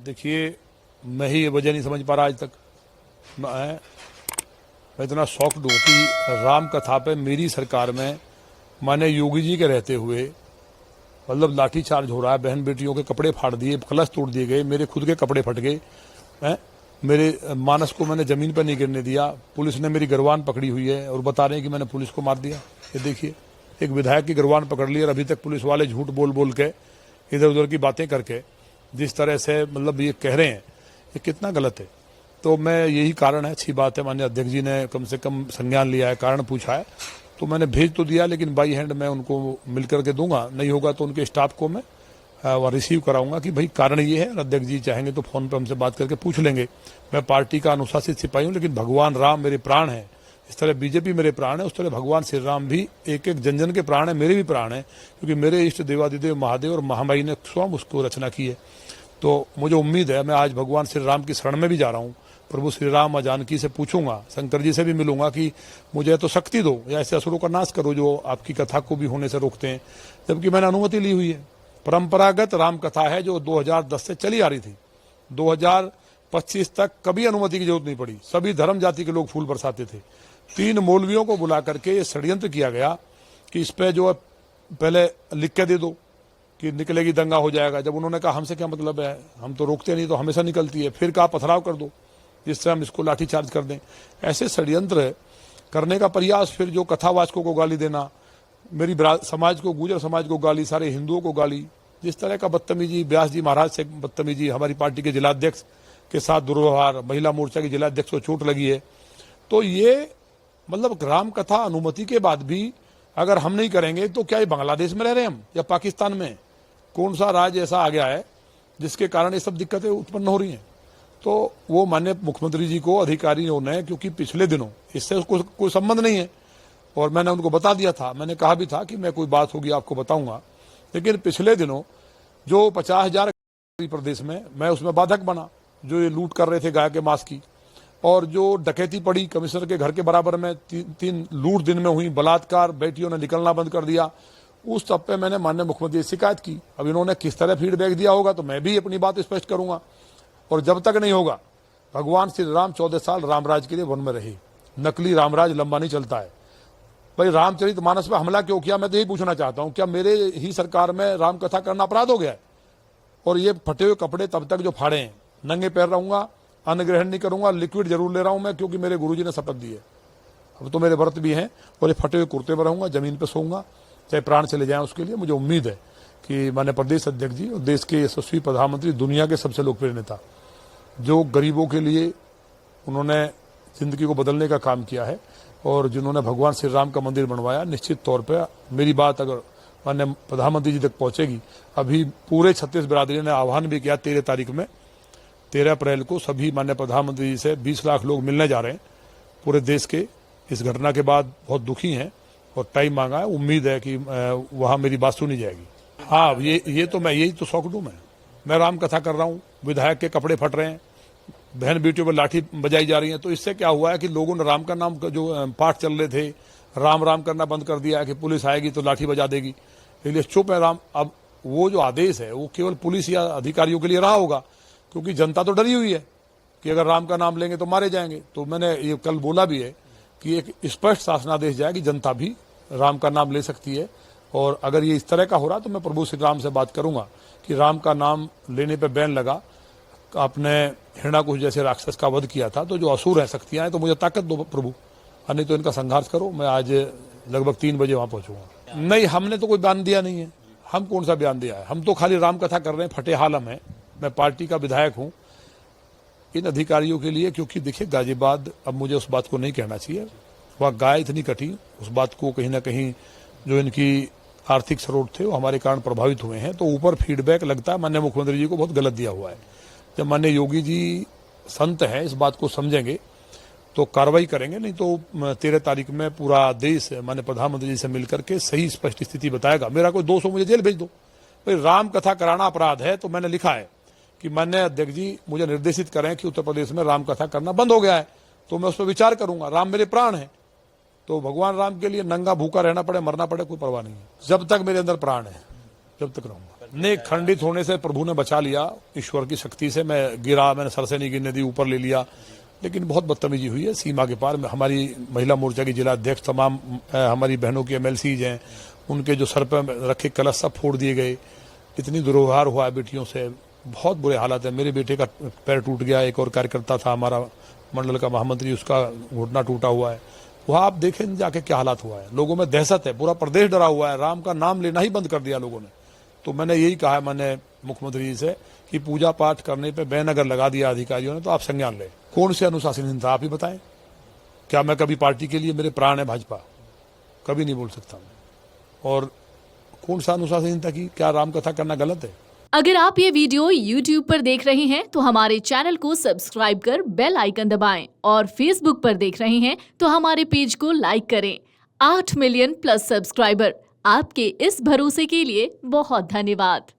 देखिए, मैं ही ये वजह नहीं समझ पा रहा आज तक। मैं इतना शॉक्ड हूँ कि राम कथा पे मेरी सरकार में माने योगी जी के रहते हुए मतलब लाठीचार्ज हो रहा है, बहन बेटियों के कपड़े फाड़ दिए, कलश तोड़ दिए गए, मेरे खुद के कपड़े फट गए हैं, मेरे मानस को मैंने जमीन पर नहीं गिरने दिया, पुलिस ने मेरी गिरवान पकड़ी हुई है और बता रहे हैं कि मैंने पुलिस को मार दिया। ये देखिए, एक विधायक की गिरवान पकड़ ली और अभी तक पुलिस वाले झूठ बोल बोल के इधर उधर की बातें करके जिस तरह से मतलब ये कह रहे हैं, ये कितना गलत है। तो मैं यही कारण है, अच्छी बात है, माननीय अध्यक्ष जी ने कम से कम संज्ञान लिया है, कारण पूछा है, तो मैंने भेज तो दिया, लेकिन बाई हैंड मैं उनको मिल करके दूंगा, नहीं होगा तो उनके स्टाफ को मैं रिसीव कराऊंगा कि भाई कारण ये है। अध्यक्ष जी चाहेंगे तो फोन पर हमसे बात करके पूछ लेंगे। मैं पार्टी का अनुशासित सिपाही हूँ, लेकिन भगवान राम मेरे प्राण है। इस तरह बीजेपी मेरे प्राण है, उस तरह भगवान श्री राम भी एक एक जन जन के प्राण है, मेरे भी प्राण है, क्योंकि मेरे इष्ट देवादिदेव महादेव और महामाई ने स्वयं उसको रचना की है। तो मुझे उम्मीद है, मैं आज भगवान श्री राम की शरण में भी जा रहा हूँ, प्रभु श्री राम और जानकी से पूछूंगा, शंकर जी से भी मिलूंगा कि मुझे तो शक्ति दो या ऐसे असुरों का नाश करो जो आपकी कथा को भी होने से रोकते हैं, जबकि मैंने अनुमति ली हुई है। परंपरागत राम कथा है जो 2010 से चली आ रही थी, 2025 तक कभी अनुमति की जरूरत नहीं पड़ी, सभी धर्म जाति के लोग फूल बरसाते थे। 3 मौलवियों को बुला करके ये षड्यंत्र किया गया कि इस पे जो पहले लिख के दे दो कि निकलेगी, दंगा हो जाएगा। जब उन्होंने कहा हमसे क्या मतलब है, हम तो रोकते नहीं, तो हमेशा निकलती है, फिर कहा पथराव कर दो जिससे हम इसको लाठीचार्ज कर दें। ऐसे षड्यंत्र करने का प्रयास, फिर जो कथावाचकों को गाली देना, मेरी समाज को, गुर्जर समाज को गाली, सारे हिंदुओं को गाली, जिस तरह का बदतमीजी, व्यास जी महाराज से बदतमीजी, हमारी पार्टी के जिलाध्यक्ष के साथ दुर्व्यवहार, महिला मोर्चा के जिलाध्यक्ष को चोट लगी है। तो ये मतलब राम कथा अनुमति के बाद भी अगर हम नहीं करेंगे तो क्या ये बांग्लादेश में रह रहे हैं हम या पाकिस्तान में? कौन सा राज्य ऐसा आ गया है जिसके कारण ये सब दिक्कतें उत्पन्न हो रही हैं? तो वो माननीय मुख्यमंत्री जी को, अधिकारियों ने, क्योंकि पिछले दिनों इससे उसको कोई संबंध नहीं है और मैंने उनको बता दिया था, मैंने कहा भी था कि मैं कोई बात होगी आपको बताऊंगा, लेकिन पिछले दिनों जो 50,000 प्रदेश में मैं उसमें बाधक बना, जो ये लूट कर रहे थे गाय के मांस की, और जो डकैती पड़ी कमिश्नर के घर के बराबर में, 3 लूट दिन में हुई, बलात्कार, बेटियों ने निकलना बंद कर दिया, उस तब पे मैंने माननीय मुख्यमंत्री से शिकायत की। अब इन्होंने किस तरह फीडबैक दिया होगा तो मैं भी अपनी बात स्पष्ट करूंगा। और जब तक नहीं होगा, भगवान श्री राम 14 साल रामराज के लिए वन में रहे, नकली रामराज लंबा नहीं चलता है। भाई रामचरितमानस पर हमला क्यों किया, मैं तो यही पूछना चाहता हूं, क्या मेरे ही सरकार में राम कथा करना अपराध हो गया है? और ये फटे हुए कपड़े तब तक जो फाड़े हैं, नंगे पैर रहूंगा, अन्न ग्रहण नहीं करूंगा, लिक्विड जरूर ले रहा हूं मैं, क्योंकि मेरे गुरुजी ने शपथ दी है। अब तो मेरे व्रत भी हैं, और ये फटे हुए कुर्ते में रहूंगा, जमीन पर सोऊंगा, चाहे प्राण चले जाए उसके लिए। मुझे उम्मीद है कि माननीय प्रदेश अध्यक्ष जी और देश के यशस्वी प्रधानमंत्री, दुनिया के सबसे लोकप्रिय नेता, जो गरीबों के लिए उन्होंने जिंदगी को बदलने का काम किया है और जिन्होंने भगवान श्री राम का मंदिर बनवाया, निश्चित तौर पर मेरी बात अगर माननीय प्रधानमंत्री जी तक पहुंचेगी। अभी पूरे 36 बिरादरी ने आह्वान भी किया, 13 तारीख में, 13 अप्रैल को सभी माननीय प्रधानमंत्री जी से 20 लाख लोग मिलने जा रहे हैं पूरे देश के। इस घटना के बाद बहुत दुखी हैं और टाइम मांगा है, उम्मीद है कि वहां मेरी बात सुनी जाएगी। हाँ, ये तो मैं यही तो शौक हूं, मैं राम कथा कर रहा हूँ, विधायक के कपड़े फट रहे हैं, बहन बेटियों पर लाठी बजाई जा रही है, तो इससे क्या हुआ है कि लोगों ने राम का नाम का जो पाठ चल रहे थे, राम राम करना बंद कर दिया है कि पुलिस आएगी तो लाठी बजा देगी, इसलिए चुप है राम। अब वो जो आदेश है वो केवल पुलिस या अधिकारियों के लिए रहा होगा, क्योंकि जनता तो डरी हुई है कि अगर राम का नाम लेंगे तो मारे जाएंगे। तो मैंने ये कल बोला भी है कि एक स्पष्ट शासनादेश जाए कि जनता भी राम का नाम ले सकती है, और अगर ये इस तरह का हो रहा तो मैं प्रभु श्री राम से बात करूंगा कि राम का नाम लेने पर बैन लगा। आपने हिरण्याकुश जैसे राक्षस का वध किया था, तो जो असुर है, शक्तियां हैं, तो मुझे ताकत दो प्रभु, नहीं तो इनका संघर्ष करो। मैं आज लगभग 3 बजे वहां पहुंचूंगा। नहीं, हमने तो कोई बयान दिया नहीं है, हम कौन सा बयान दिया है, हम तो खाली राम कथा कर रहे हैं, फटे हाल हम है। मैं पार्टी का विधायक हूं। इन अधिकारियों के लिए, क्योंकि देखिए गाजियाबाद, अब मुझे उस बात को नहीं कहना चाहिए, वह गाय इतनी कटी, उस बात को कहीं ना कहीं जो इनकी आर्थिक स्रोत थे वो हमारे कारण प्रभावित हुए हैं, तो ऊपर फीडबैक लगता है माननीय मुख्यमंत्री जी को बहुत गलत दिया हुआ है। जब माननीय योगी जी संत हैं, इस बात को समझेंगे तो कार्रवाई करेंगे, नहीं तो 13 तारीख में पूरा देश माननीय प्रधानमंत्री जी से मिलकर के सही स्पष्ट स्थिति बताएगा। मेरा कोई 200 मुझे जेल भेज दो, भाई राम कथा कराना अपराध है, तो मैंने लिखा है कि माननीय अध्यक्ष जी मुझे निर्देशित करें कि उत्तर प्रदेश में राम कथा करना बंद हो गया है, तो मैं उस पर विचार करूंगा। राम मेरे प्राण है, तो भगवान राम के लिए नंगा भूखा रहना पड़े, मरना पड़े, कोई परवाह नहीं है, जब तक मेरे अंदर प्राण है, जब तक रहूंगा। ने खंडित होने से प्रभु ने बचा लिया, ईश्वर की शक्ति से। मैं गिरा, मैंने सर से नहीं गिरने दी, ऊपर ले लिया, लेकिन बहुत बदतमीजी हुई है सीमा के पार। हमारी महिला मोर्चा की जिला अध्यक्ष, तमाम हमारी बहनों की MLCs हैं, उनके जो सर पर रखे कलश सब फोड़ दिए गए। इतनी दुर्व्यवहार हुआ है बेटियों से, बहुत बुरे हालात है। मेरे बेटे का पैर टूट गया, एक और कार्यकर्ता था हमारा मंडल का महामंत्री, उसका घुटना टूटा हुआ है। वहाँ आप देखें जाके क्या हालात हुआ है। लोगों में दहशत है, पूरा प्रदेश डरा हुआ है। राम का नाम लेना ही बंद कर दिया लोगों ने। तो मैंने यही कहा है मैंने मुख्यमंत्री जी से कि पूजा पाठ करने पे बैन अगर लगा दिया अधिकारियों ने तो आप संज्ञान लें। कौन से अनुशासनहीनता आप ही बताएं। क्या मैं कभी पार्टी के लिए, मेरे प्राण है भाजपा, कभी नहीं बोल सकता मैं। और कौन सा अनुशासनहीनता की, क्या राम कथा करना गलत है? अगर आप ये वीडियो YouTube पर देख रहे हैं तो हमारे चैनल को सब्सक्राइब कर बेल आइकन दबाएं और Facebook पर देख रहे हैं तो हमारे पेज को लाइक करें। 8 मिलियन प्लस सब्सक्राइबर, आपके इस भरोसे के लिए बहुत धन्यवाद।